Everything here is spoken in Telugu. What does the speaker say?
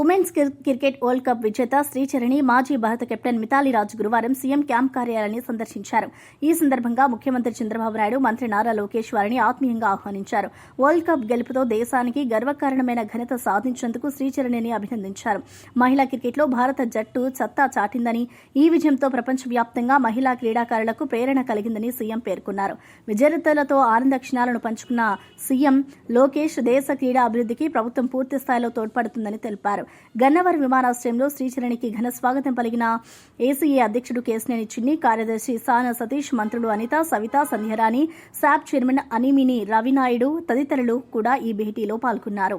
ఉమెన్స్ క్రికెట్ వరల్డ్ కప్ విజేత శ్రీచరణి మాజీ భారత కెప్టెన్ మిథాలీ రాజ్ గురువారం సీఎం క్యాంప్ కార్యాలయాన్ని సందర్శించారు. ఈ సందర్భంగా ముఖ్యమంత్రి చంద్రబాబు నాయుడు, మంత్రి నారా లోకేష్ వారిని ఆత్మీయంగా ఆహ్వానించారు. వరల్డ్ కప్ గెలుపుతో దేశానికి గర్వకారణమైన ఘనత సాధించినందుకు శ్రీచరణిని అభినందించారు. మహిళా క్రికెట్లో భారత జట్టు సత్తా చాటిందని, ఈ విజయంతో ప్రపంచవ్యాప్తంగా మహిళా క్రీడాకారులకు ప్రేరణ కలిగిందని సీఎం పేర్కొన్నారు. విజేతలతో ఆనంద క్షణాలను పంచుకున్న సీఎం లోకేష్ దేశ క్రీడా అభివృద్ధికి ప్రభుత్వం పూర్తి స్థాయిలో తోడ్పడుతుందని తెలిపారు. గన్నవరం విమానాశ్రయంలో శ్రీచరణికి ఘన స్వాగతం పలికిన ఏసీఏ అధ్యక్షుడు కేశినేని చిన్ని, కార్యదర్శి సాన సతీష్, మంత్రులు అనిత, సవిత, సంధ్యారాణి, శాప్ చైర్మన్ అనిమిని రవినాయుడు తదితరులు కూడా ఈ భేటీలో పాల్గొన్నారు.